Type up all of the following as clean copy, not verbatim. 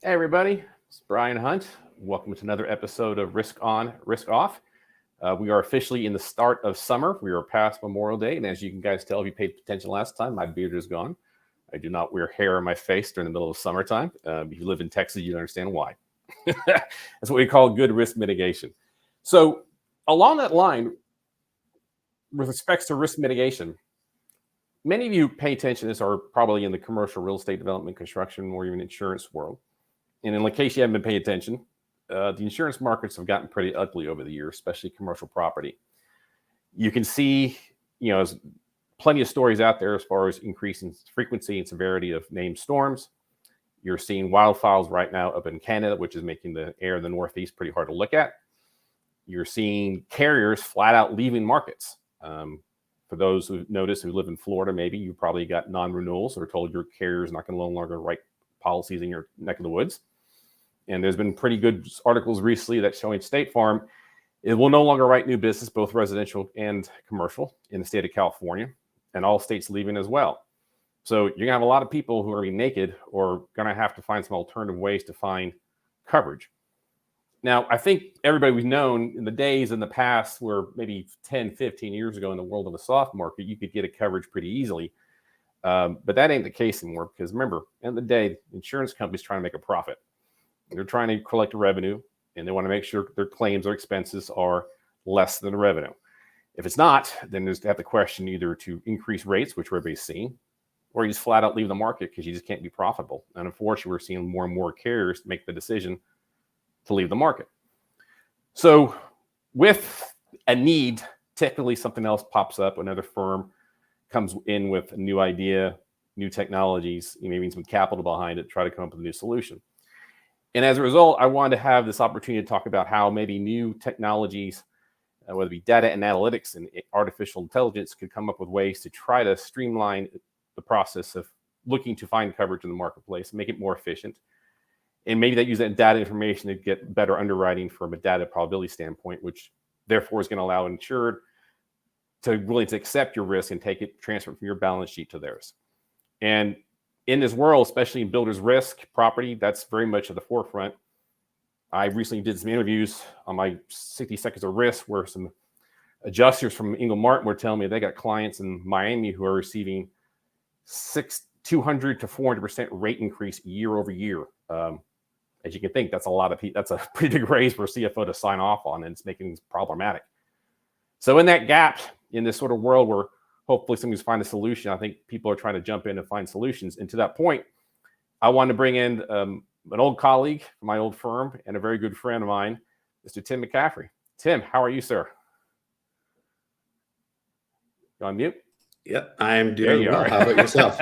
Hey everybody, it's Brian Hunt. Welcome to another episode of Risk On, Risk Off. We are officially in the start of summer. We are past Memorial Day, and as you can guys tell, if you paid attention last time, my beard is gone. I do not wear hair on my face during the middle of summertime. If you live in Texas, you understand why. That's what we call good risk mitigation. So along that line, with respects to risk mitigation, many of you pay attention to this are probably in the commercial real estate development, construction, or even insurance world. And in case you haven't been paying attention, the insurance markets have gotten pretty ugly over the years, especially commercial property. You can see, there's plenty of stories out there as far as increasing frequency and severity of named storms. You're seeing wildfires right now up in Canada, which is making the air in the Northeast pretty hard to look at. You're seeing carriers flat out leaving markets. For those who notice who live in Florida, maybe you probably got non-renewals or told your carrier is not going to no longer write policies in your neck of the woods. And there's been pretty good articles recently that showing State Farm, it will no longer write new business, both residential and commercial, in the state of California, and all states leaving as well. So you're going to have a lot of people who are going to be naked or going to have to find some alternative ways to find coverage. Now, I think everybody we've known in the days in the past where maybe 10, 15 years ago in the world of the soft market, you could get a coverage pretty easily. But that ain't the case anymore because remember, at the end of the day, insurance companies trying to make a profit. They're trying to collect a revenue and they want to make sure their claims or expenses are less than the revenue. If it's not, then there's have the question either to increase rates, which everybody's seeing, or you just flat out leave the market because you just can't be profitable. And unfortunately, we're seeing more and more carriers make the decision to leave the market. So with a need, typically something else pops up, another firm comes in with a new idea, new technologies, maybe some capital behind it, try to come up with a new solution. And as a result, I wanted to have this opportunity to talk about how maybe new technologies, whether it be data and analytics and artificial intelligence, could come up with ways to try to streamline the process of looking to find coverage in the marketplace, make it more efficient. And maybe that use that data information to get better underwriting from a data probability standpoint, which therefore is going to allow insured to willing to accept your risk and take it, transfer it from your balance sheet to theirs. And in this world, especially in builder's risk, property, that's very much at the forefront. I recently did some interviews on my 60 seconds of risk where some adjusters from Ingle Martin were telling me they got clients in Miami who are receiving 200 to 400% rate increase year over year. As you can think, that's a pretty big raise for a CFO to sign off on, and it's making things problematic. So in that gap, in this sort of world where hopefully somebody's find a solution, I think people are trying to jump in and find solutions. And to that point, I wanted to bring in an old colleague from my old firm and a very good friend of mine, Mr. Tim McCaffrey. Tim, how are you, sir? You on mute? Yep, I'm doing well. How about yourself?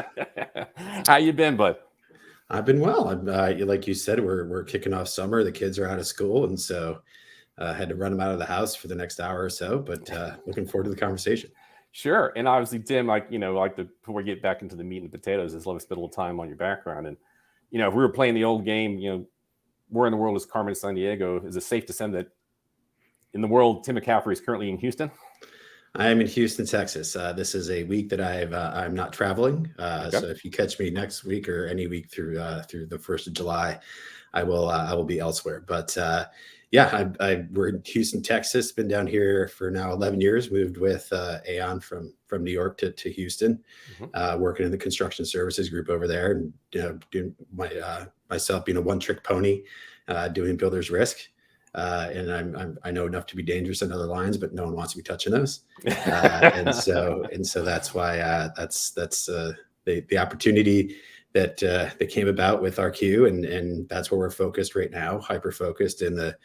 How you been, bud? I've been well. Like you said, we're kicking off summer. The kids are out of school, and so I had to run them out of the house for the next hour or so. But looking forward to the conversation. Sure. And obviously, Tim, before we get back into the meat and potatoes, is let us spend a little time on your background. And if we were playing the old game, where in the world is Carmen Sandiego? Is it safe to say that in the world, Tim McCaffrey is currently in Houston? I am in Houston, Texas. This is a week that I'm not traveling. Okay. So if you catch me next week or any week through the 1st of July, I will be elsewhere. But we're in Houston, Texas. Been down here for now 11 years. Moved with Aon from New York to Houston, working in the construction services group over there, and doing myself being a one-trick pony, doing builder's risk. And I know enough to be dangerous on other lines, but no one wants to be touching those. And so that's why that's the opportunity that came about with arqu, and that's where we're focused right now, hyper focused in the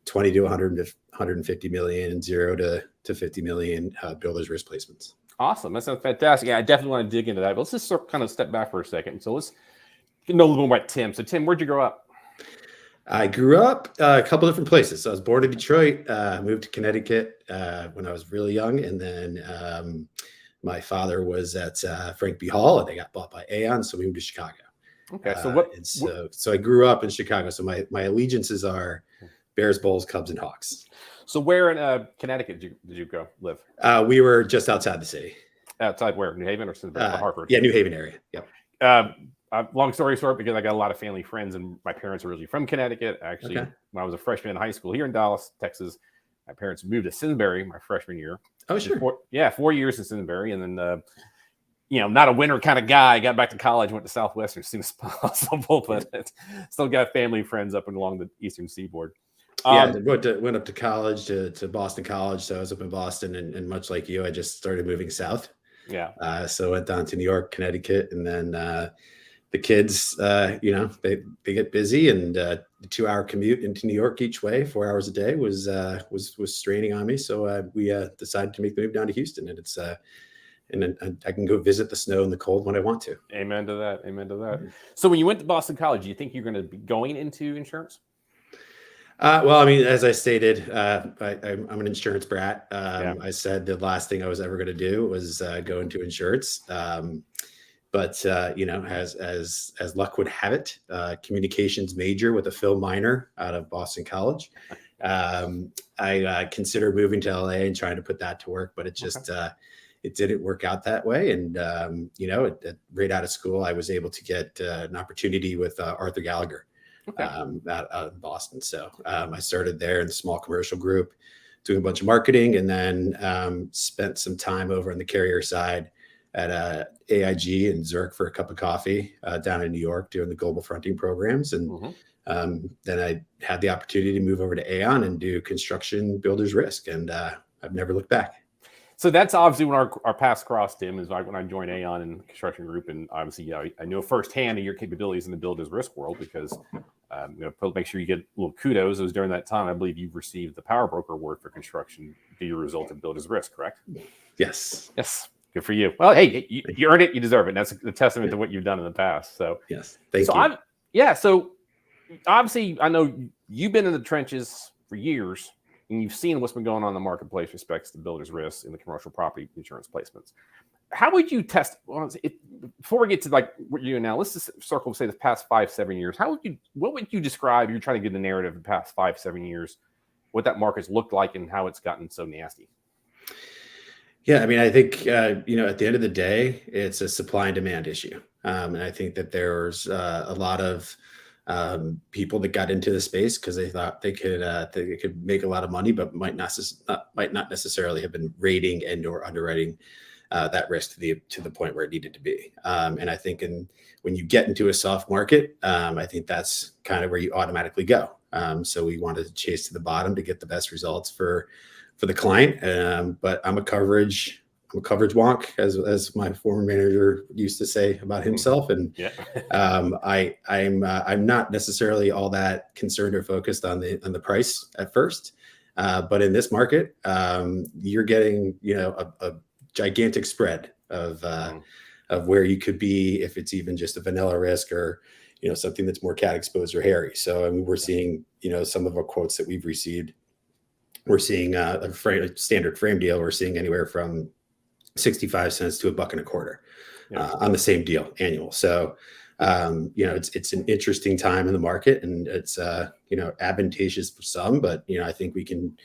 20 to 150 million and 0 to 50 million builders risk placements. Awesome. That sounds fantastic. Yeah, I definitely want to dig into that. But let's just kind of step back for a second. So let's know a little more about Tim. So Tim, where'd you grow up? I grew up a couple different places. So I was born in Detroit, moved to Connecticut when I was really young. And then my father was at Frank B. Hall, and they got bought by Aon. So we moved to Chicago. Okay. So I grew up in Chicago. So my allegiances are Bears, Bulls, Cubs, and Hawks. So where in Connecticut did you go live? We were just outside the city. Outside where? New Haven or Hartford? Yeah, New Haven area. Yep. long story short, because I got a lot of family friends and my parents are originally from Connecticut. Actually, Okay. when I was a freshman in high school here in Dallas, Texas, my parents moved to Simsbury my freshman year. Oh, sure. 4 years in Simsbury. And then, not a winter kind of guy. Got back to college, went to Southwestern as soon as possible, but still got family friends up and along the Eastern Seaboard. Yeah, went up to college to Boston College. So I was up in Boston, and much like you, I just started moving south. Yeah. So went down to New York, Connecticut, and then the kids, they get busy, and the 2-hour commute into New York each way, 4 hours a day was straining on me. So we decided to make the move down to Houston, and it's and then I can go visit the snow and the cold when I want to. Amen to that. Amen to that. So when you went to Boston College, do you think you're going to be going into insurance? Well, I mean, as I stated, I'm an insurance brat. I said the last thing I was ever going to do was go into insurance. But as luck would have it, communications major with a film minor out of Boston College. I considered moving to LA and trying to put that to work, but it just it didn't work out that way. And right out of school, I was able to get an opportunity with Arthur Gallagher. Out of Boston. So I started there in the small commercial group, doing a bunch of marketing, and then spent some time over on the carrier side at AIG and Zurich for a cup of coffee down in New York doing the global fronting programs. And then I had the opportunity to move over to Aon and do construction builders risk. And I've never looked back. So that's obviously when our paths crossed, Tim, is like when I joined Aon in the construction group. And obviously, I know firsthand of your capabilities in the builder's risk world because, make sure you get a little kudos. It was during that time, I believe you received the Power Broker Award for construction due to result in builder's risk, correct? Yes. Yes. Good for you. Well, hey, you earned it. You deserve it. And that's a testament to what you've done in the past. So, yes. Thank you. So obviously, I know you've been in the trenches for years. And you've seen what's been going on in the marketplace with respects to builders' risks in the commercial property insurance placements. How would you test? Before we get to like what you're doing now, let's just circle, say, the past 5-7 years. What would you describe? You're trying to get the narrative of the past 5-7 years, what that market's looked like and how it's gotten so nasty. Yeah, I mean, I think at the end of the day, it's a supply and demand issue, and I think that there's a lot of people that got into the space because they thought they could make a lot of money, but might not necessarily have been rating and or underwriting that risk to the point where it needed to be. And I think when you get into a soft market, I think that's kind of where you automatically go. So we wanted to chase to the bottom to get the best results for the client. But I'm a coverage wonk, as my former manager used to say about himself. And I'm not necessarily all that concerned or focused on the price at first. But in this market, you're getting, a gigantic spread of where you could be if it's even just a vanilla risk or, something that's more cat exposed or hairy. So I mean, we're seeing, some of our quotes that we've received, we're seeing a standard frame deal. We're seeing anywhere from 65 cents to $1.25 on the same deal annual. So, it's an interesting time in the market, and it's, advantageous for some, but, I think we can,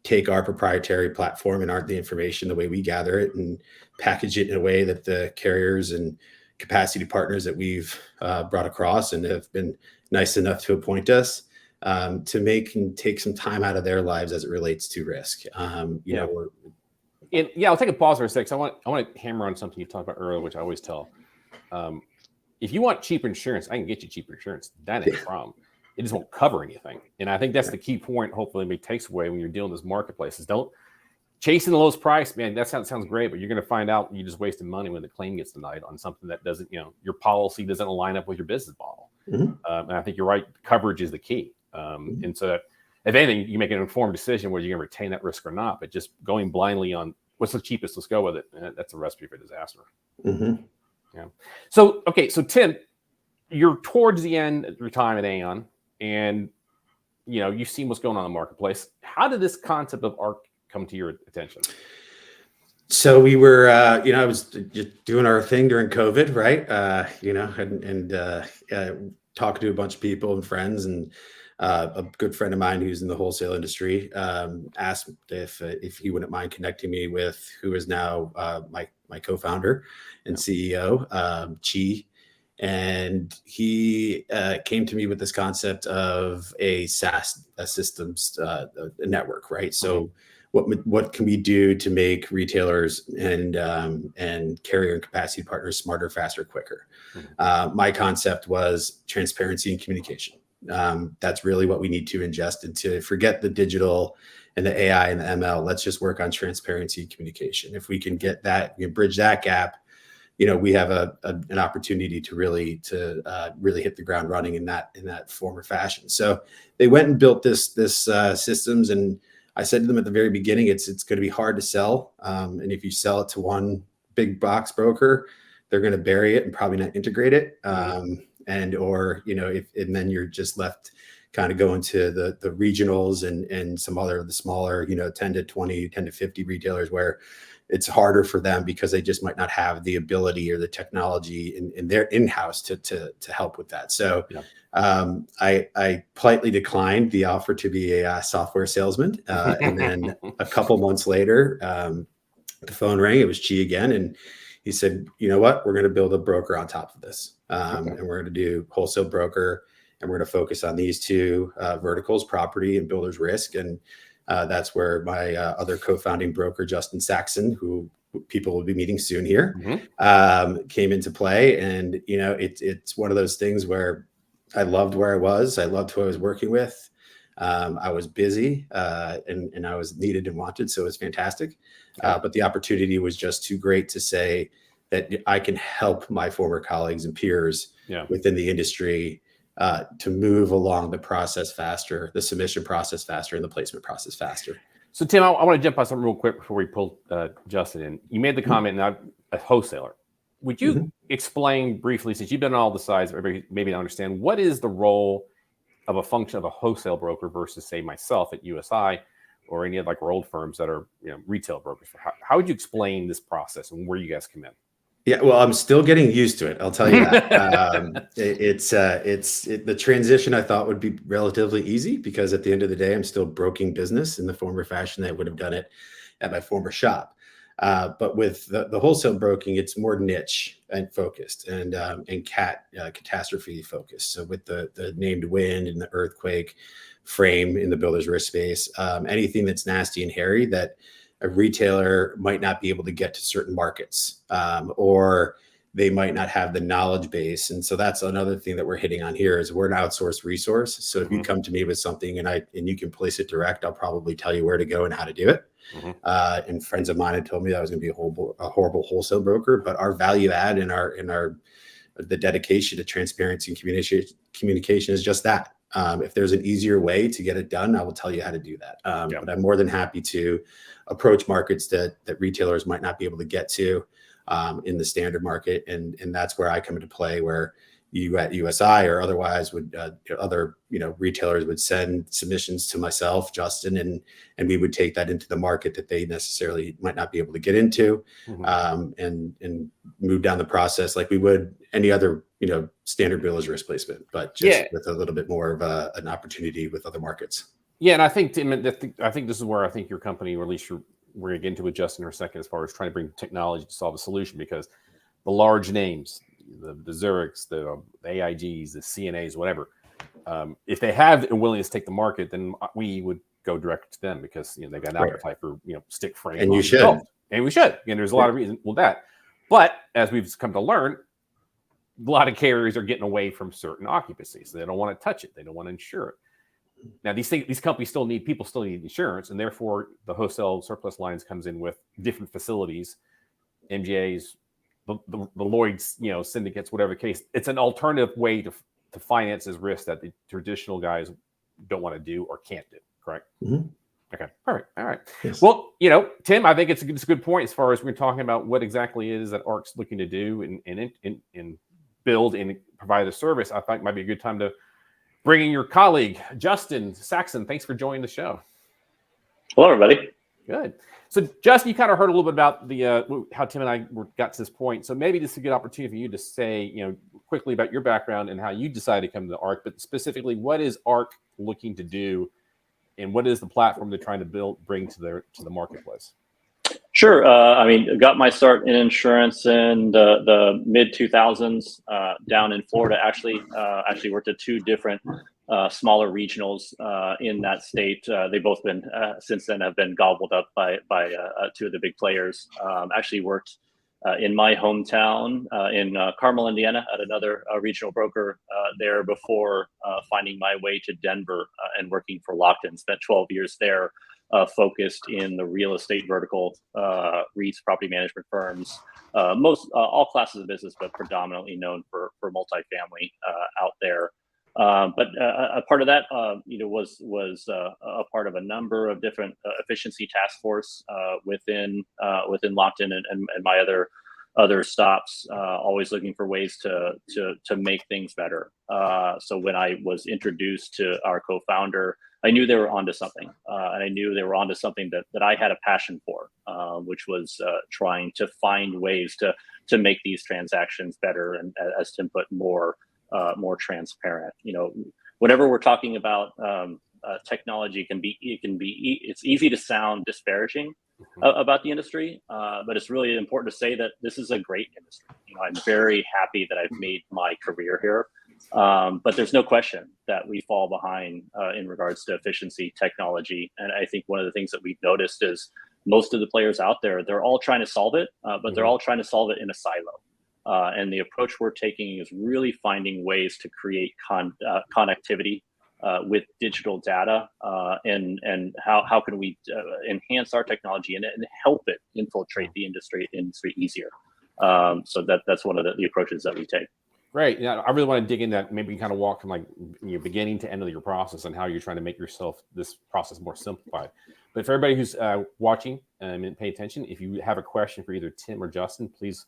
take our proprietary platform and the information, the way we gather it, and package it in a way that the carriers and capacity partners that we've brought across and have been nice enough to appoint us to make and take some time out of their lives as it relates to risk. I'll take a pause for a sec. I want to hammer on something you talked about earlier, which I always tell. If you want cheap insurance, I can get you cheap insurance. That ain't a problem. It just won't cover anything. And I think that's the key point. Hopefully, it takes away when you're dealing with this marketplace is don't chasing the lowest price, man. That sounds great, but you're going to find out you just wasted money when the claim gets denied on something that doesn't, your policy doesn't line up with your business model. And I think you're right. Coverage is the key. And so that, if anything, you make an informed decision whether you're going to retain that risk or not. But just going blindly on what's the cheapest, let's go with it. That's a recipe for disaster. Yeah. So Tim, you're towards the end of your time at Aon, and you've seen what's going on in the marketplace. How did this concept of arqu come to your attention? So we were, I was just doing our thing during COVID, right? And talking to a bunch of people and friends, and a good friend of mine who's in the wholesale industry asked if he wouldn't mind connecting me with who is now my co-founder and CEO, Chi. And he came to me with this concept of a SaaS systems network, right? So what can we do to make retailers and carrier and capacity partners smarter, faster, quicker? My concept was transparency and communication. That's really what we need to ingest into. Forget the digital and the AI and the ML. Let's just work on transparency and communication. If we can get that, we can bridge that gap, we have an opportunity to really hit the ground running in that form or fashion. So they went and built this systems, and I said to them at the very beginning, it's going to be hard to sell, and if you sell it to one big box broker, they're going to bury it and probably not integrate it, and then you're just left kind of going to the regionals and some other of the smaller 10 to 20, 10 to 50 retailers where it's harder for them because they just might not have the ability or the technology in their in-house to help with that. So I politely declined the offer to be a software salesman. And then a couple months later, the phone rang. It was Chi again. And he said, you know what, we're going to build a broker on top of this. And we're going to do wholesale broker, and we're going to focus on these two verticals, property and builder's risk. And that's where my other co-founding broker, Justin Saxon, who people will be meeting soon here, came into play. And, it's one of those things where I loved where I was. I loved who I was working with. I was busy and I was needed and wanted. So it was fantastic. But the opportunity was just too great to say that I can help my former colleagues and peers within the industry to move along the process faster, the submission process faster, and the placement process faster. So, Tim, I want to jump on something real quick before we pull Justin in. You made the comment, and I'm a wholesaler. Would you explain briefly, since you've been on all the sides, everybody maybe not understand, what is the role of a function of a wholesale broker versus, say, myself at USI or any of like our old firms that are retail brokers? How would you explain this process and where you guys come in? Yeah, well, I'm still getting used to it. I'll tell you that. The transition I thought would be relatively easy because at the end of the day, I'm still broking business in the former fashion that I would have done it at my former shop. But with the wholesale broking, it's more niche and focused and catastrophe focused. So with the named wind and the earthquake frame in the builder's risk space, anything that's nasty and hairy that a retailer might not be able to get to certain markets, or they might not have the knowledge base. And so that's another thing that we're hitting on here is we're an outsourced resource. So if you come to me with something and you can place it direct, I'll probably tell you where to go and how to do it. And friends of mine had told me that I was going to be a horrible wholesale broker, but our value add in the dedication to transparency and communication is just that. If there's an easier way to get it done, I will tell you how to do that. But I'm more than happy to approach markets that retailers might not be able to get to in the standard market. And that's where I come into play, where you at USI or otherwise would other retailers would send submissions to myself, Justin, and we would take that into the market that they necessarily might not be able to get into, and move down the process like we would any other standard builder's risk placement, but just with a little bit more of an opportunity with other markets. Yeah, and I think, Tim, I think this is where I think your company, or at least we're going to get into with Justin in a second, as far as trying to bring technology to solve a solution, because the large names, the Zurichs, the AIGs, the CNAs, whatever, if they have a willingness to take the market, then we would go direct to them because they've got an appetite for stick frame. And you should. And we should. And there's a lot of reasons with that. But as we've come to learn, a lot of carriers are getting away from certain occupancies. They don't want to touch it. They don't want to insure it. Now, these companies still need insurance, and therefore the wholesale surplus lines comes in with different facilities, MGAs, the Lloyd's, syndicates, whatever the case. It's an alternative way to finance this risk that the traditional guys don't want to do or can't do. Correct? Okay. Perfect. All right. Yes. Well, Tim, I think it's a good point as far as we're talking about what exactly it is that ARQ's looking to do and build and provide a service. I think it might be a good time to bring in your colleague, Justin Saxon. Thanks for joining the show. Hello, everybody. Good. So, Justin, you kind of heard a little bit about the how Tim and I got to this point. So maybe this is a good opportunity for you to say, quickly about your background and how you decided to come to ARQ, but specifically, what is ARQ looking to do, and what is the platform they're trying to bring to the marketplace? Sure. I mean, got my start in insurance in the mid 2000s down in Florida. Actually worked at two different smaller regionals in that state. They both been since then have been gobbled up by two of the big players. Actually worked in my hometown in Carmel, Indiana, at another regional broker there before finding my way to Denver and working for Lockton. Spent 12 years there. Focused in the real estate vertical, REITs, property management firms, all classes of business, but predominantly known for multifamily out there. But a part of that, was a part of a number of different efficiency task force within Lockton and my other stops, always looking for ways to make things better. So when I was introduced to our co-founder, I knew they were onto something, and I knew they were onto something that I had a passion for, which was trying to find ways to make these transactions better and, as Tim put, more transparent. Whenever we're talking about technology, it's easy to sound disparaging about the industry, but it's really important to say that this is a great industry. I'm very happy that I've made my career here. But there's no question that we fall behind in regards to efficiency, technology. And I think one of the things that we've noticed is most of the players out there, they're all trying to solve it, but they're all trying to solve it in a silo. And the approach we're taking is really finding ways to create connectivity with digital data, and how can we enhance our technology and help it infiltrate the industry easier. So that's one of the approaches that we take. Great. Yeah, I really want to dig in that. Maybe kind of walk from like your beginning to end of your process and how you're trying to make this process more simplified. But for everybody who's watching and pay attention, if you have a question for either Tim or Justin, please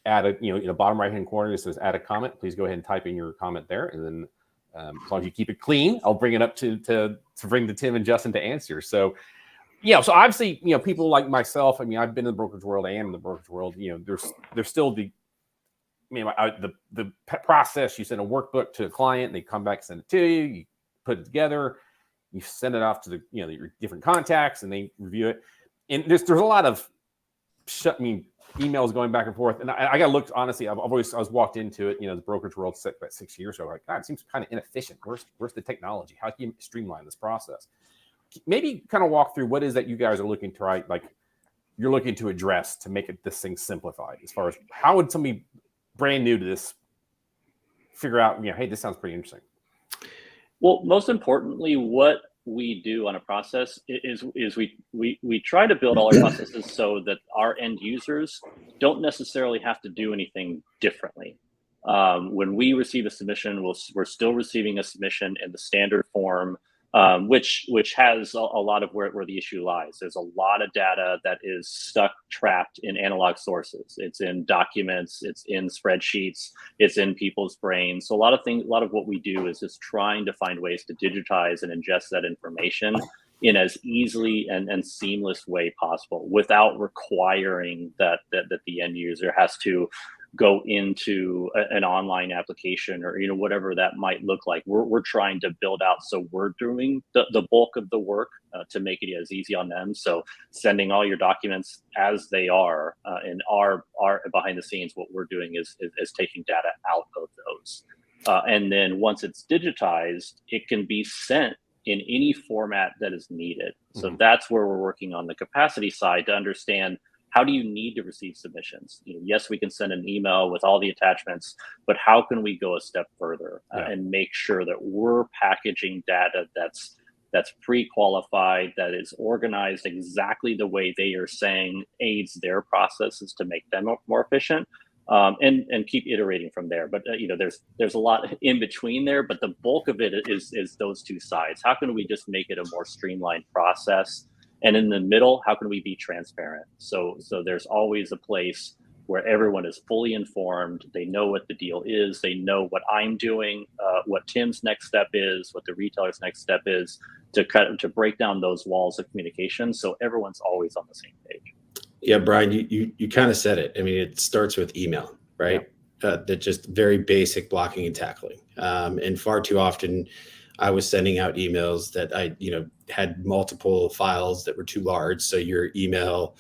add in the bottom right hand corner, it says add a comment. Please go ahead and type in your comment there, and then as long as you keep it clean, I'll bring it up to bring the Tim and Justin to answer. So so obviously people like myself. I mean, I've been in the brokerage world and in the brokerage world. There's still the process. You send a workbook to a client, they come back, send it to you, you put it together, you send it off to your different contacts, and they review it. And there's a lot of emails going back and forth. And I got to look, honestly, I was walked into it, the brokerage world about 6 years ago. Like, God, it seems kind of inefficient. Where's the technology? How can you streamline this process? Maybe kind of walk through what is that you guys are looking to you're looking to address to make this thing simplified. As far as how would somebody brand new to this figure out, hey, this sounds pretty interesting? Well, most importantly, what we do on a process is we try to build all our processes so that our end users don't necessarily have to do anything differently. When we receive a submission, we're still receiving a submission in the standard form, which has a lot of where the issue lies. There's a lot of data that is trapped in analog sources. It's in documents, it's in spreadsheets, it's in people's brains. So a lot of what we do is just trying to find ways to digitize and ingest that information in as easily and seamless way possible without requiring that the end user has to go into an online application or whatever that might look like. We're trying to build out so we're doing the bulk of the work to make it as easy on them. So sending all your documents as they are, and our behind the scenes, what we're doing is taking data out of those, and then once it's digitized, it can be sent in any format that is needed. So that's where we're working on the capacity side to understand, how do you need to receive submissions? Yes, we can send an email with all the attachments, but how can we go a step further and make sure that we're packaging data that's pre-qualified, that is organized exactly the way they are saying aids their processes to make them more efficient, and keep iterating from there. But there's a lot in between there, but the bulk of it is those two sides. How can we just make it a more streamlined process? And in the middle, how can we be transparent? So there's always a place where everyone is fully informed. They know what the deal is. They know what I'm doing, what Tim's next step is, what the retailer's next step is, to break down those walls of communication. So everyone's always on the same page. Yeah, Brian, you kind of said it. I mean, it starts with email, right? That just very basic blocking and tackling. And far too often, I was sending out emails that I, had multiple files that were too large. So your email,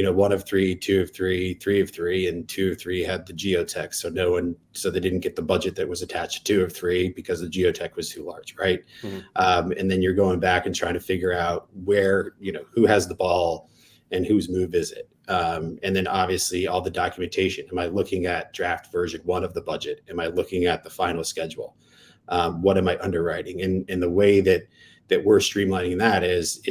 1 of 3, 2 of 3, 3 of 3, and 2 of 3 had the geotech. So they didn't get the budget that was attached to 2 of 3 because the geotech was too large, right? And then you're going back and trying to figure out where, who has the ball and whose move is it. And then obviously all the documentation. Am I looking at draft version 1 of the budget? Am I looking at the final schedule? What am I underwriting? And the way that we're streamlining that is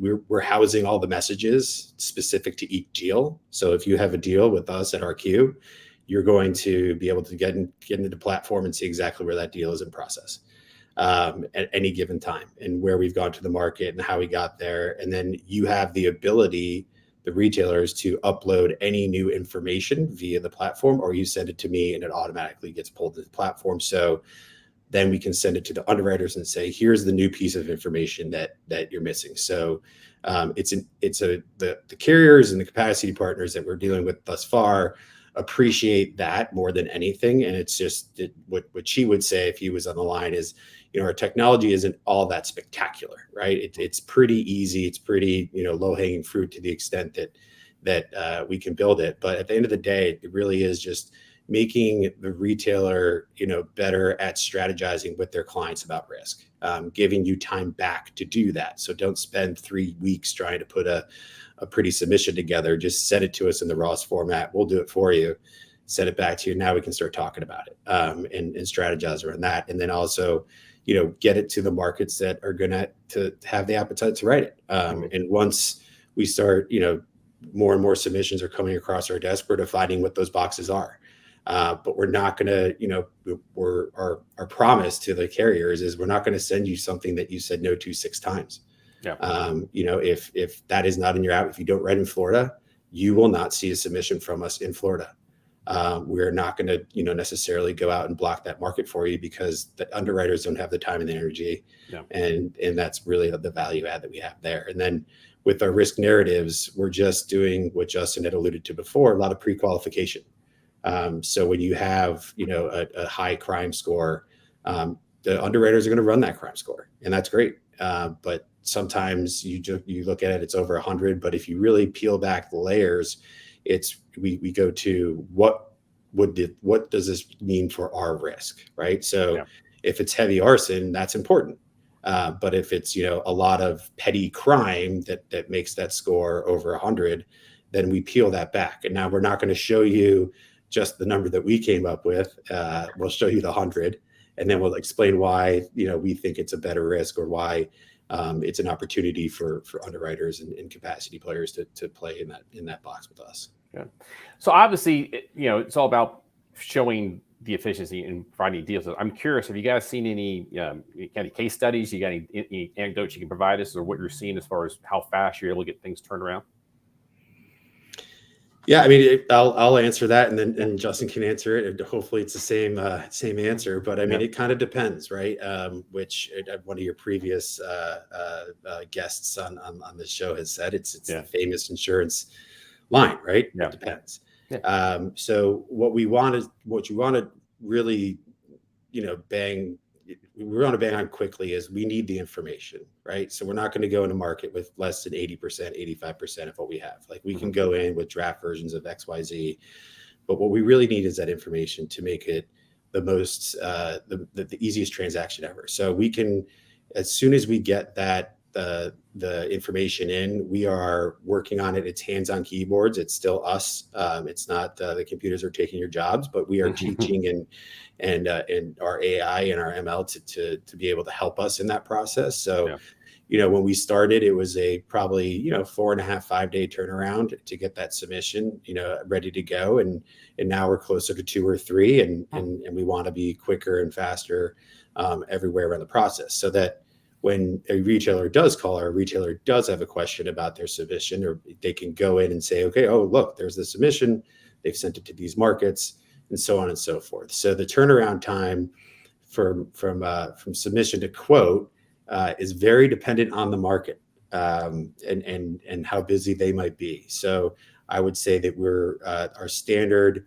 we're housing all the messages specific to each deal. So if you have a deal with us at arqu, you're going to be able to get into the platform and see exactly where that deal is in process at any given time, and where we've gone to the market and how we got there. And then you have the ability, the retailers, to upload any new information via the platform, or you send it to me and it automatically gets pulled to the platform. So then we can send it to the underwriters and say, here's the new piece of information that you're missing. So the carriers and the capacity partners that we're dealing with thus far appreciate that more than anything. And it's just what she would say if he was on the line is, our technology isn't all that spectacular, right? It's pretty easy. It's pretty, low hanging fruit to the extent that we can build it. But at the end of the day, it really is just making the retailer, better at strategizing with their clients about risk, giving you time back to do that. So don't spend 3 weeks trying to put a pretty submission together. Just send it to us in the Ross format. We'll do it for you. Send it back to you. Now we can start talking about it and strategize around that. And then also, get it to the markets that are going to have the appetite to write it. And once we start, more and more submissions are coming across our desk, we're defining what those boxes are. But we're not going to, our promise to the carriers is we're not going to send you something that you said no to 6 times. Yeah. If that is not in your app, if you don't write in Florida, you will not see a submission from us in Florida. We're not going to, necessarily go out and block that market for you because the underwriters don't have the time and the energy. Yeah. And that's really the value add that we have there. And then with our risk narratives, we're just doing what Justin had alluded to before, a lot of pre-qualification. So when you have, a high crime score, the underwriters are going to run that crime score, and that's great. But sometimes you look at it, it's over 100. But if you really peel back the layers, we go to what does this mean for our risk, right? So if it's heavy arson, that's important. But if it's, a lot of petty crime that makes that score over 100, then we peel that back. And now we're not going to show you just the number that we came up with. We'll show you the 100, and then we'll explain why, we think it's a better risk, or why it's an opportunity for underwriters and capacity players to play in that box with us. Yeah. So obviously, it's all about showing the efficiency and providing deals. I'm curious, have you guys seen any kind of case studies? You got any anecdotes you can provide us, or what you're seeing as far as how fast you're able to get things turned around? Yeah, I mean, I'll answer that, and then Justin can answer it. Hopefully, it's the same answer. But I mean, it kind of depends, right? Which one of your previous guests on this show has said, it's the famous insurance line, right? Yeah. It depends. Yeah. So what you want to really, we want to bang on quickly is we need the information, right? So we're not going to go into market with less than 80%, 85% of what we have. Like we can go in with draft versions of XYZ, but what we really need is that information to make it the most, the easiest transaction ever. So we can, as soon as we get that, the information in, we are working on it. It's hands on keyboards. It's still us. It's not the computers are taking your jobs, but we are teaching and our AI and our ML to be able to help us in that process. So, when we started, it was a probably 4.5, 5 day turnaround to get that submission ready to go, and now we're closer to 2 or 3, and we want to be quicker and faster everywhere around the process, so that when a retailer does call, or a retailer does have a question about their submission, or they can go in and say, okay, oh, look, there's the submission. They've sent it to these markets, and so on and so forth. So the turnaround time from submission to quote is very dependent on the market and how busy they might be. So I would say that our standard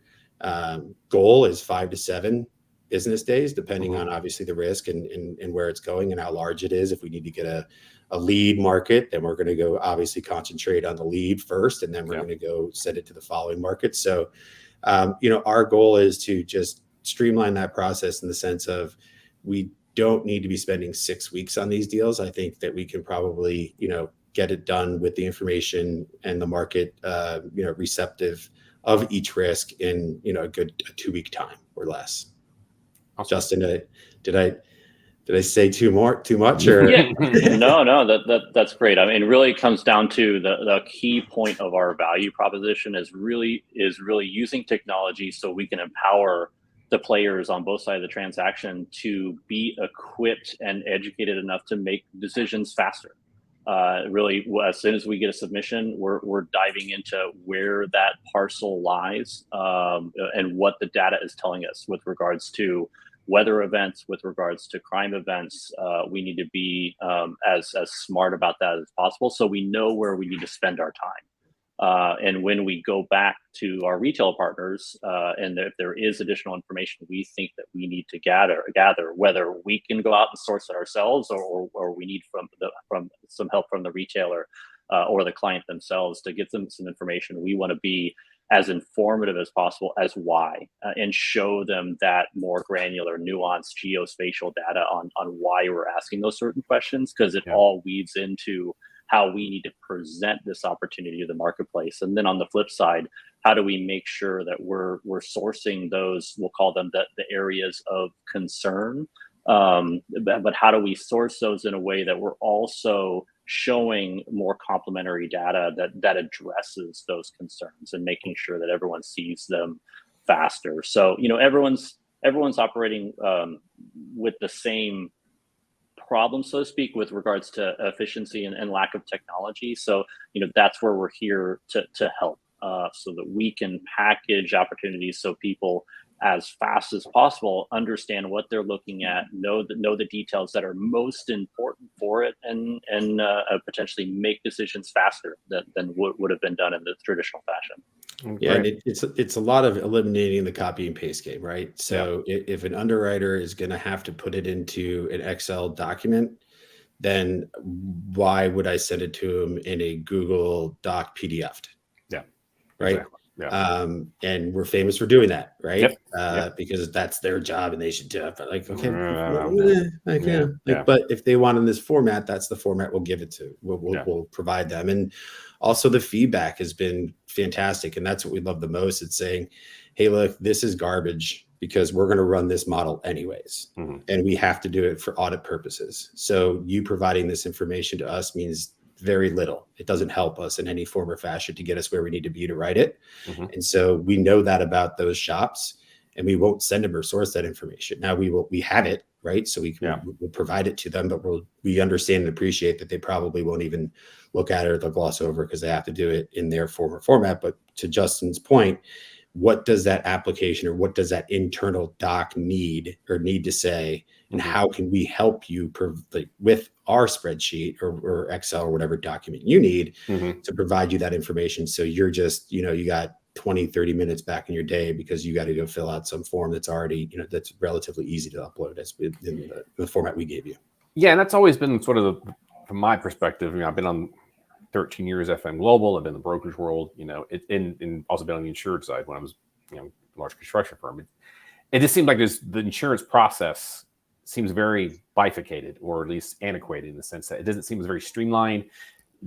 goal is 5 to 7 business days, depending on obviously the risk and where it's going and how large it is. If we need to get a lead market, then we're going to go obviously concentrate on the lead first, and then we're going to go send it to the following market. So, our goal is to just streamline that process in the sense of we don't need to be spending 6 weeks on these deals. I think that we can probably, get it done with the information and the market, receptive of each risk in, a good 2-week time or less. Awesome. Justin, did I say too much? Or? Yeah, no, that's great. I mean, it really comes down to the key point of our value proposition is really using technology so we can empower the players on both sides of the transaction to be equipped and educated enough to make decisions faster. Really, as soon as we get a submission, we're diving into where that parcel lies and what the data is telling us with regards to weather events, with regards to crime events. We need to be as smart about that as possible, so we know where we need to spend our time. And when we go back to our retail partners, and if there is additional information we think that we need to gather, whether we can go out and source it ourselves, or we need from some help from the retailer or the client themselves to get them some information, we want to be as informative as possible as why, and show them that more granular, nuanced geospatial data on why we're asking those certain questions, because it all weaves into how we need to present this opportunity to the marketplace. And then on the flip side, how do we make sure that we're sourcing those, we'll call them the areas of concern, but how do we source those in a way that we're also showing more complementary data that addresses those concerns and making sure that everyone sees them faster. So, everyone's operating with the same problem, so to speak, with regards to efficiency and lack of technology. So, that's where we're here to help, so that we can package opportunities so people as fast as possible understand what they're looking at, know the details that are most important for it, and potentially make decisions faster than what would have been done in the traditional fashion. Yeah, and it's a lot of eliminating the copy and paste game, right? So if an underwriter is going to have to put it into an Excel document, then why would I send it to them in a Google Doc PDF'd? Yeah, right. Exactly. Yeah. And we're famous for doing that, right? Because that's their job and they should do it. But but if they want in this format, that's the format we'll give it to. We'll provide them. And also the feedback has been fantastic. And that's what we love the most. It's saying, hey, look, this is garbage because we're going to run this model anyways. And we have to do it for audit purposes. So you providing this information to us means very little. It doesn't help us in any form or fashion to get us where we need to be to write it. And so we know that about those shops, and we won't send them or source that information. Now we have it, right? So we'll provide it to them, but we understand and appreciate that they probably won't even look at it or they'll gloss over because they have to do it in their format. But to Justin's point, what does that application or what does that internal doc need to say? And how can we help you with our spreadsheet or Excel or whatever document you need to provide you that information? So you're just, you got 20, 30 minutes back in your day because you got to go fill out some form that's already, that's relatively easy to upload as in the format we gave you. Yeah. And that's always been sort of from my perspective, I've been on 13 years FM Global. I've been in the brokerage world, and also been on the insurance side when I was, a large construction firm. It just seemed like the insurance process seems very bifurcated, or at least antiquated, in the sense that it doesn't seem as very streamlined.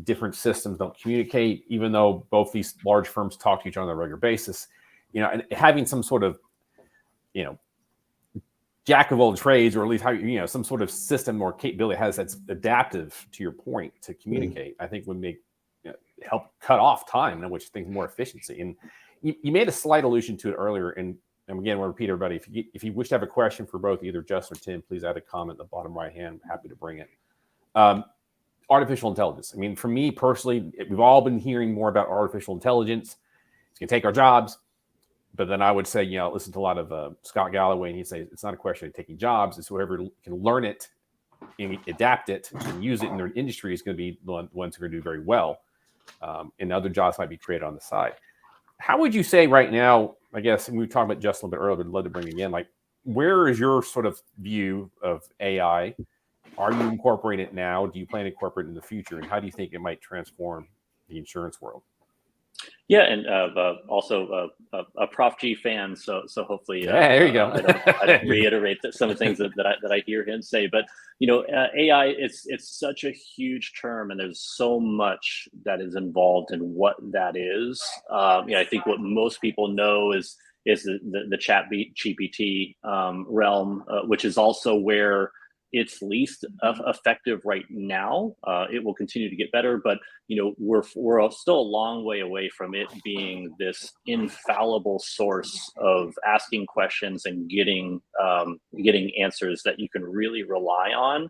Different systems don't communicate, even though both these large firms talk to each other on a regular basis. And having some sort of, jack of all trades, or at least how some sort of system or capability that's adaptive to your point to communicate, I think would make help cut off time, in which things more efficiency. And you made a slight allusion to it earlier, and again, we'll repeat, everybody, if you wish to have a question for both either Justin or Tim, please add a comment in the bottom right hand. I'm happy to bring it. Artificial intelligence. I mean, for me personally, we've all been hearing more about artificial intelligence. It's going to take our jobs. But then I would say, listen to a lot of Scott Galloway, and he'd say it's not a question of taking jobs. It's whoever can learn it and adapt it and use it in their industry is going to be the ones who are going to do very well. And other jobs might be created on the side. How would you say right now, I guess, and we were talking about Justin a little bit earlier, but I'd love to bring it again, where is your sort of view of AI? Are you incorporating it now? Do you plan to incorporate it in the future? And how do you think it might transform the insurance world? Yeah, and also a Prof G fan, so hopefully, there you go. I don't reiterate some of the things that I hear him say. But AI, it's such a huge term, and there's so much that is involved in what that is. I think what most people know is the chat GPT realm, which is also where it's least effective right now. It will continue to get better, but we're still a long way away from it being this infallible source of asking questions and getting answers that you can really rely on.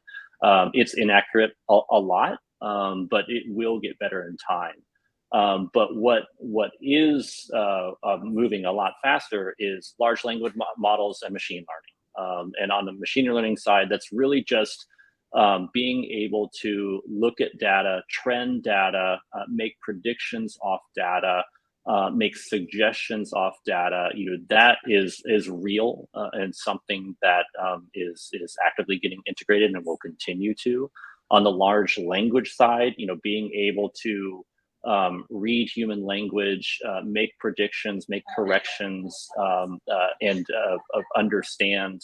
It's inaccurate a lot, but it will get better in time. But what is moving a lot faster is large language models and machine learning. And on the machine learning side, that's really just being able to look at data, trend data, make predictions off data, make suggestions off data. That is real and something that is actively getting integrated and will continue to. On the large language side, being able to read human language, make predictions, make corrections, and understand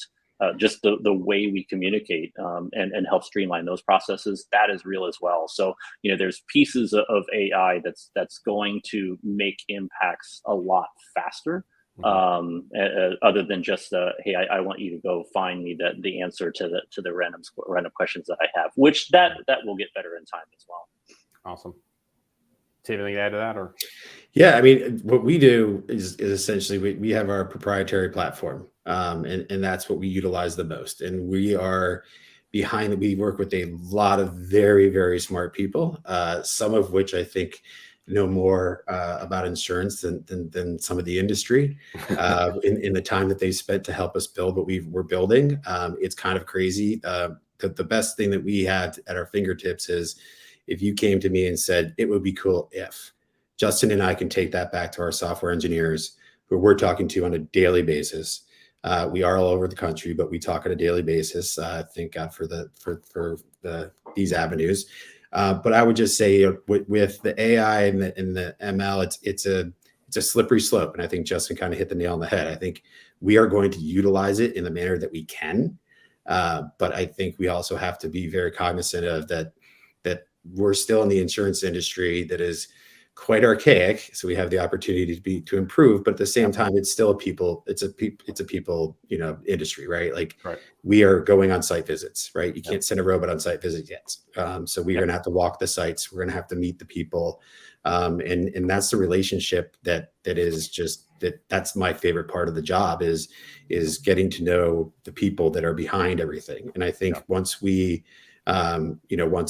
just the way we communicate and help streamline those processes. That is real as well. So there's pieces of AI that's going to make impacts a lot faster. Other than just hey, I want you to go find me the answer to the random questions that I have, which that will get better in time as well. Awesome. Tim, anything to add to that, or? Yeah, I mean, what we do is essentially we have our proprietary platform, and that's what we utilize the most. And we are we work with a lot of very, very smart people, some of which I think know more about insurance than some of the industry in the time that they spent to help us build what we're building. It's kind of crazy. The best thing that we have at our fingertips is if you came to me and said, it would be cool if Justin and I can take that back to our software engineers who we're talking to on a daily basis. We are all over the country, but we talk on a daily basis. Thank God for these avenues. But I would just say with the AI and the ML, it's a slippery slope. And I think Justin kind of hit the nail on the head. I think we are going to utilize it in the manner that we can. But I think we also have to be very cognizant of that we're still in the insurance industry that is quite archaic. So we have the opportunity to improve, but at the same time, it's still it's a people, industry, right? Like right. We are going on site visits, right? You can't send a robot on site visit yet. So we're going to have to walk the sites. We're going to have to meet the people. And that's the relationship that's my favorite part of the job is getting to know the people that are behind everything. And I think once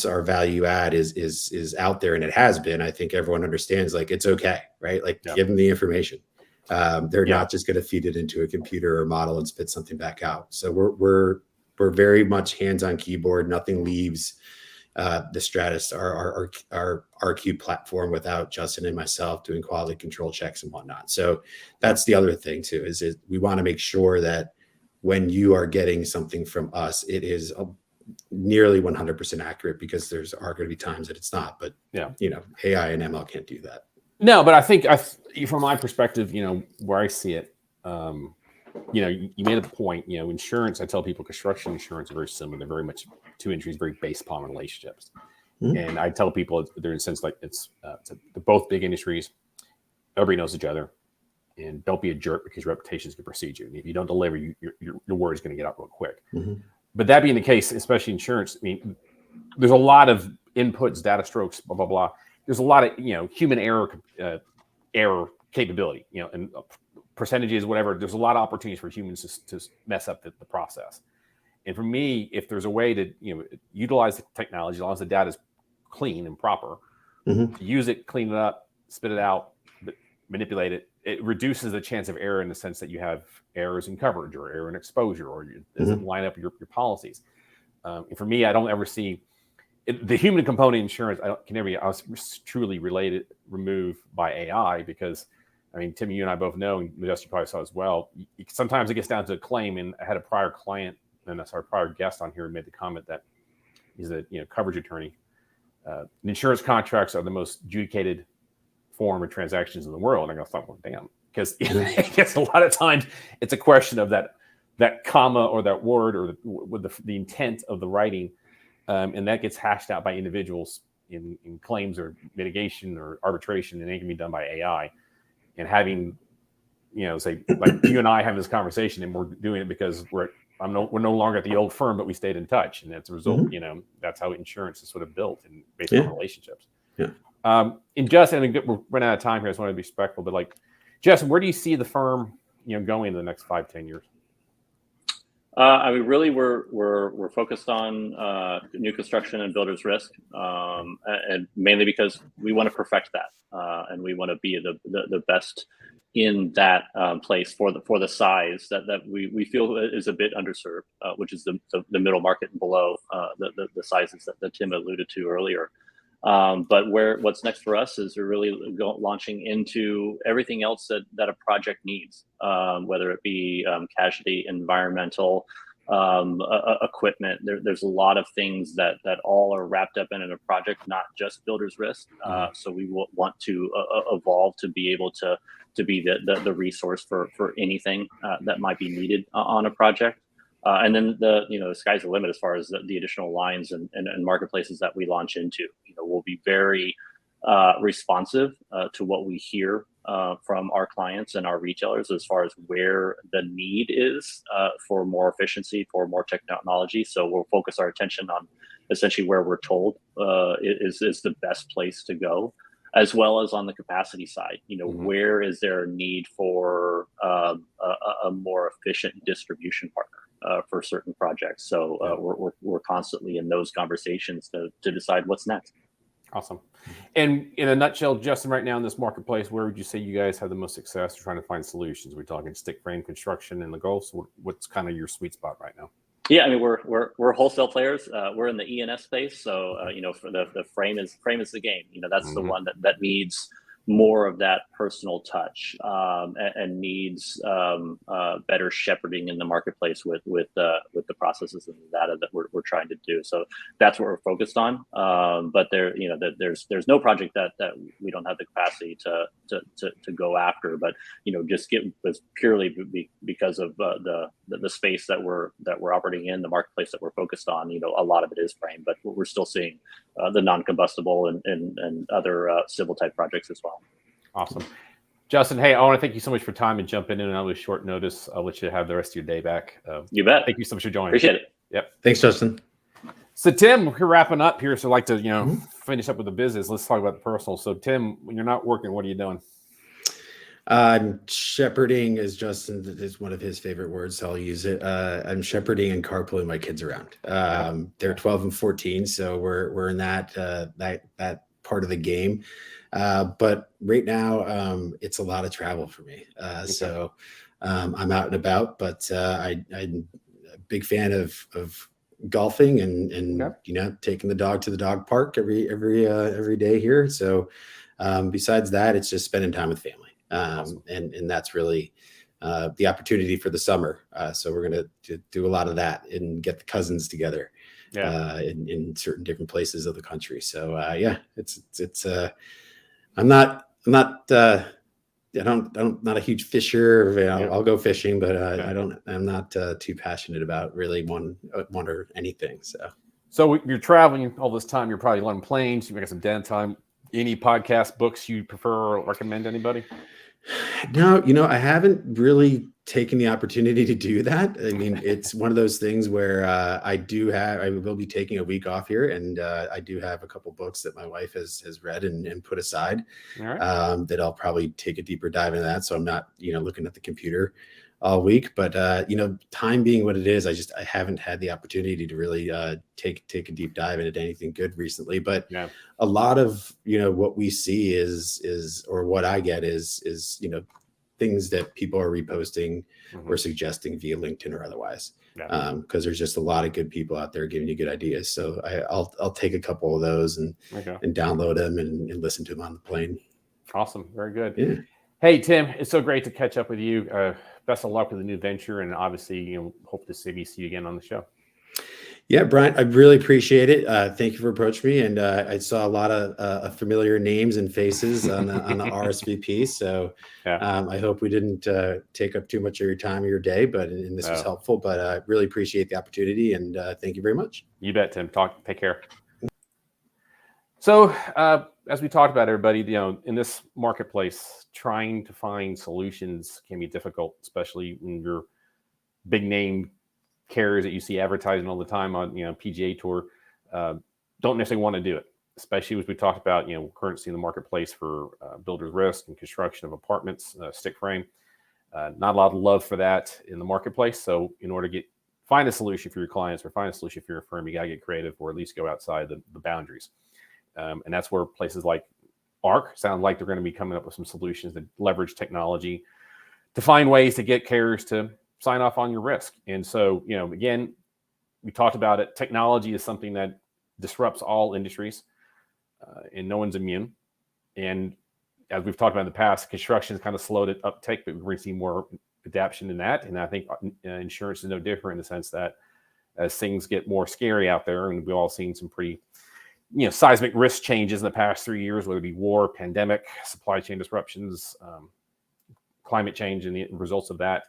our value add is out there, and it has been, I think everyone understands, like, it's okay, right? Like give them the information. They're not just going to feed it into a computer or model and spit something back out. So we're very much hands on keyboard. Nothing leaves the Stratus, our arqu platform, without Justin and myself doing quality control checks and whatnot. So that's the other thing too, is we want to make sure that when you are getting something from us, it is nearly 100% accurate, because are going to be times that it's not. But AI and ML can't do that. No, but I think from my perspective, where I see it, you made a point. Insurance. I tell people construction insurance are very similar. They're very much two industries, very based upon relationships. Mm-hmm. And I tell people they're in a sense like they're both big industries. Everybody knows each other, and don't be a jerk, because reputations can precede you. And if you don't deliver, your word is going to get out real quick. Mm-hmm. But that being the case, especially insurance, I mean, there's a lot of inputs, data strokes, blah, blah, blah. There's a lot of, human error capability, and percentages, whatever. There's a lot of opportunities for humans to mess up the process. And for me, if there's a way to, utilize the technology, as long as the data is clean and proper, to use it, clean it up, spit it out, manipulate it, it reduces the chance of error in the sense that you have errors in coverage or error in exposure, or it doesn't line up your policies. And for me, I don't ever see the human component in insurance. I was truly removed by AI, because I mean, Tim, you and I both know, and Justin probably saw as well. Sometimes it gets down to a claim, and I had a prior client, and that's our prior guest on here, who made the comment that he's a coverage attorney. Insurance contracts are the most adjudicated form of transactions in the world. And I thought, well, damn, because a lot of times it's a question of that comma or that word or with the intent of the writing, and that gets hashed out by individuals in claims or mitigation or arbitration, and it can be done by AI. And having, say like you and I have this conversation, and we're doing it because we're no longer at the old firm, but we stayed in touch, and as a result, that's how insurance is sort of built and based on relationships. Yeah. And Justin, we're running out of time here. I just want to be respectful, but like, Justin, where do you see the firm, going in the next 5-10 years? I mean, really, we're focused on new construction and builder's risk, and mainly because we want to perfect that, and we want to be the best in that place for the size that we feel is a bit underserved, which is the middle market and below the sizes that Tim alluded to earlier. But what's next for us is we're really launching into everything else that a project needs, whether it be casualty, environmental, equipment. There's a lot of things that all are wrapped up in a project, not just builder's risk. So we will want to evolve to be able to be the resource for anything that might be needed on a project. And then the sky's the limit as far as the additional lines and marketplaces that we launch into. We'll be very responsive to what we hear from our clients and our retailers as far as where the need is for more efficiency, for more technology. So we'll focus our attention on essentially where we're told is the best place to go, as well as on the capacity side. Where is there a need for a more efficient distribution partner for certain projects? So we're constantly in those conversations to decide what's next. Awesome. And in a nutshell, Justin, right now in this marketplace, where would you say you guys have the most success trying to find solutions? We're talking stick frame construction in the Gulf. So what's kind of your sweet spot right now? Yeah, I mean, we're wholesale players. We're in the E&S space, so for the frame is the game. That's the one that needs more of that personal touch and needs better shepherding in the marketplace with the processes and the data that we're trying to do. So that's what we're focused on. But there's no project that we don't have the capacity to go after. But just was purely because of the space that we're operating in, the marketplace that we're focused on. A lot of it is frame, but we're still seeing the non-combustible and other civil type projects as well. Awesome. Justin, hey, I want to thank you so much for time and jumping in on this short notice. I'll let you have the rest of your day back. You bet. Thank you so much for joining. Appreciate it. Yep. Thanks, Justin. So Tim, we're wrapping up here. So I'd like to, finish up with the business. Let's talk about the personal. So Tim, when you're not working, what are you doing? Shepherding is Justin is one of his favorite words, so I'll use it. I'm shepherding and carpooling my kids around. They're 12 and 14, so we're in that part of the game. But right now, it's a lot of travel for me. So I'm out and about, but I'm a big fan of golfing and taking the dog to the dog park every day here. So besides that, it's just spending time with family. Awesome. And that's really the opportunity for the summer. So we're going to do a lot of that and get the cousins together in certain different places of the country. So it's I'm not a huge fisher. I'll go fishing, but I'm not too passionate about really one or anything. So you're traveling all this time. You're probably on planes. You got some downtime. Any podcast books you prefer or recommend to anybody? No, I haven't really taken the opportunity to do that. I mean, it's one of those things where I will be taking a week off here, and I do have a couple books that my wife has read and put aside. All right. That I'll probably take a deeper dive into that. So I'm not, looking at the computer all week, but time being what it is, I haven't had the opportunity to really take a deep dive into anything good recently. But a lot of what we see is or what I get is things that people are reposting or suggesting via LinkedIn or otherwise, because there's just a lot of good people out there giving you good ideas. So I'll take a couple of those and download them and listen to them on the plane. Awesome, very good. Yeah. Hey, Tim, it's so great to catch up with you. Best of luck with the new venture, and obviously, hope to see you again on the show. Yeah, Brian, I really appreciate it. Thank you for approaching me, and I saw a lot of familiar names and faces on the RSVP. So Yeah. I hope we didn't take up too much of your time or your day, and this was helpful. But I really appreciate the opportunity, and thank you very much. You bet, Tim. Take care. So as we talked about, everybody, in this marketplace, trying to find solutions can be difficult, especially when you're big name carriers that you see advertising all the time on PGA Tour don't necessarily want to do it, especially as we talked about currency in the marketplace for builder's risk and construction of apartments, stick frame. Not a lot of love for that in the marketplace. So in order to find a solution for your clients or find a solution for your firm, you got to get creative or at least go outside the boundaries. And that's where places like arqu sound like they're going to be coming up with some solutions that leverage technology to find ways to get carriers to sign off on your risk. And so, again, we talked about it. Technology is something that disrupts all industries, and no one's immune. And as we've talked about in the past, construction has kind of slowed it uptake, but we're going to see more adaptation in that. And I think insurance is no different in the sense that as things get more scary out there, and we've all seen some pretty seismic risk changes in the past 3 years, whether it be war, pandemic, supply chain disruptions, climate change, and the results of that.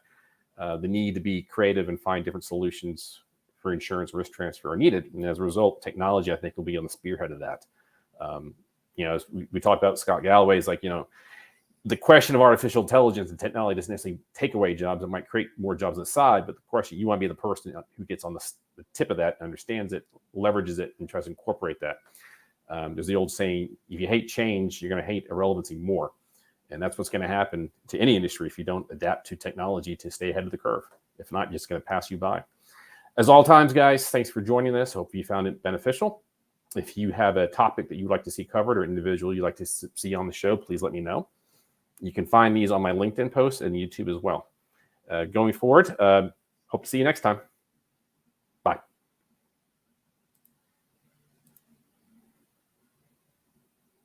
The need to be creative and find different solutions for insurance risk transfer are needed. And as a result, technology, I think, will be on the spearhead of that. As we talked about Scott Galloway's, the question of artificial intelligence and technology doesn't necessarily take away jobs. It might create more jobs on the side, but the question, you want to be the person who gets on the tip of that, understands it, leverages it, and tries to incorporate that. There's the old saying, if you hate change, you're going to hate irrelevancy more. And that's what's going to happen to any industry if you don't adapt to technology to stay ahead of the curve. If not, just going to pass you by. As all times, guys, thanks for joining us. Hope you found it beneficial. If you have a topic that you'd like to see covered or individual you'd like to see on the show, please let me know. You can find these on my LinkedIn post and YouTube as well. Going forward, hope to see you next time.